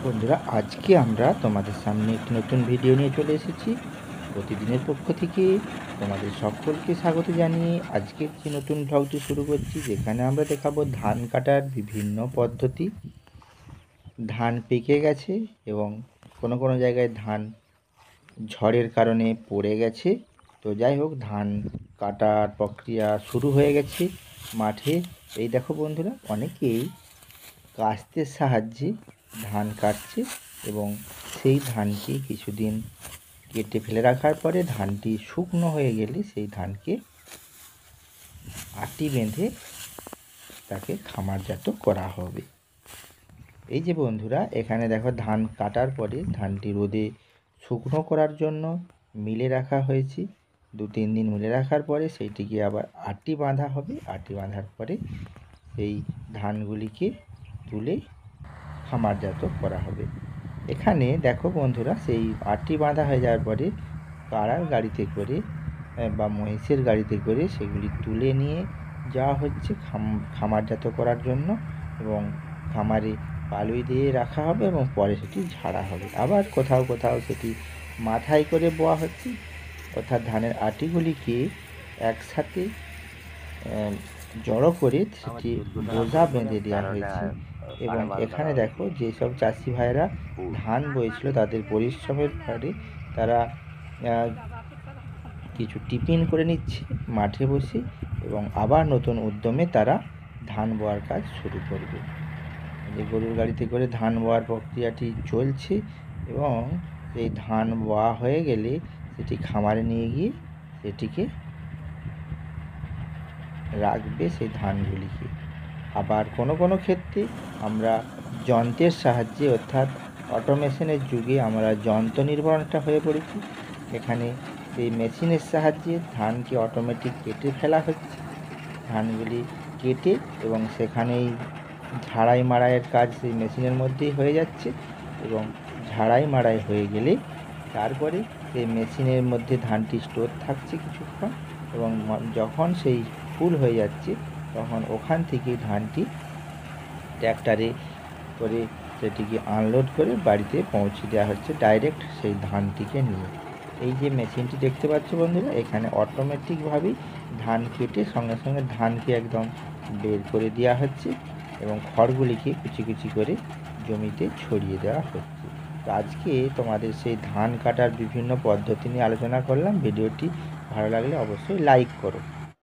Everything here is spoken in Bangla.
বন্ধুরা, আজকে আমরা তোমাদের সামনে একটি নতুন ভিডিও নিয়ে চলে এসেছি। প্রতিদিনের পক্ষ থেকে তোমাদের সকলকে স্বাগত জানিয়ে আজকের যে নতুন ব্লগটি শুরু করছি, যেখানে আমরা দেখাবো ধান কাটার বিভিন্ন পদ্ধতি। ধান পেকে গেছে এবং কোনো কোনো জায়গায় ধান ঝড়ের কারণে পড়ে গেছে। তো যাই হোক, ধান কাটার প্রক্রিয়া শুরু হয়ে গেছে মাঠে। এই দেখো বন্ধুরা, অনেকেই কাস্তের সাহায্যে ধান কাটছে এবং সেই ধানকে কিছুদিন কেটে ফেলে রাখার পরে ধানটি শুকনো হয়ে গেলে সেই ধানকে আটি বেঁধে তাকে খামারজাত করা হবে। এই যে বন্ধুরা, এখানে দেখো ধান কাটার পরে ধানটি রোদে শুকনো করার জন্য মিলে রাখা হয়েছে। 2-3 দিন মিলে রাখার পরে সেইটিকে আবার আটি বাঁধা হবে। আটি বাঁধার পরে সেই ধানগুলিকে তুলে খামারজাত করা হবে। এখানে দেখো বন্ধুরা, সেই আটি বাঁধা হয়ে যাওয়ার পরে কাড়ার গাড়িতে করে বা মহিষের গাড়িতে করে সেগুলি তুলে নিয়ে যাওয়া হচ্ছে খামারজাত করার জন্য, এবং খামারে পালুই দিয়ে রাখা হবে এবং পরে সেটি ঝাড়া হবে। আবার কোথাও কোথাও সেটি মাথায় করে বোয়া হচ্ছে, অর্থাৎ ধানের আটিগুলিকে একসাথে জড়ো করে সেটি বোঝা বেঁধে দেওয়া হয়েছে। এবং এখানে দেখো, যেসব চাষি ভাইরা ধান বইছিল তাদের পরিশ্রমের ফলে তারা কিছু টিফিন করে নিচ্ছে মাঠে বসে, এবং আবার নতুন উদ্যমে তারা ধান বোয়ার কাজ শুরু করবে। যে গরুর গাড়িতে করে ধান বোয়ার প্রক্রিয়াটি চলছে, এবং এই ধান বোয়া হয়ে গেলে সেটি খামারে নিয়ে গিয়ে সেটিকে রাখবে সেই ধানগুলিকে। আবার কোনো কোনো ক্ষেত্রে আমরা যন্ত্রের সাহায্যে, অর্থাৎ অটোমেশনের যুগে আমরা যন্ত্র নির্ভর একটা হয়ে পড়েছি। এখানে সেই মেশিনের সাহায্যে ধানকে অটোমেটিক কেটে ফেলা হচ্ছে। ধানগুলি কেটে এবং সেখানেই ঝাড়াই মাড়াইয়ের কাজ সেই মেশিনের মধ্যেই হয়ে যাচ্ছে, এবং ঝাড়াই মাড়াই হয়ে গেলে তারপরে সেই মেশিনের মধ্যে ধানটি স্টোর থাকছে কিছুক্ষণ, এবং যখন সেই ফুল হয়ে যাচ্ছে তখন ওখান থেকে ধানটি ট্র্যাক্টরে করে সেটিকে আনলোড করে বাড়িতে পৌঁছে দেওয়া হচ্ছে ডাইরেক্ট সেই ধানটিকে নিয়ে। এই যে মেশিনটি দেখতে পাচ্ছ বন্ধুরা, এখানে অটোমেটিকভাবেই ধান কেটে সঙ্গে সঙ্গে ধানকে একদম বের করে দেওয়া হচ্ছে, এবং খড়গুলিকে কুচি কুচি করে জমিতে ছড়িয়ে দেওয়া হচ্ছে। তো আজকে তোমাদের সেই ধান কাটার বিভিন্ন পদ্ধতি নিয়ে আলোচনা করলাম। ভিডিওটি ভালো লাগলে অবশ্যই লাইক করো।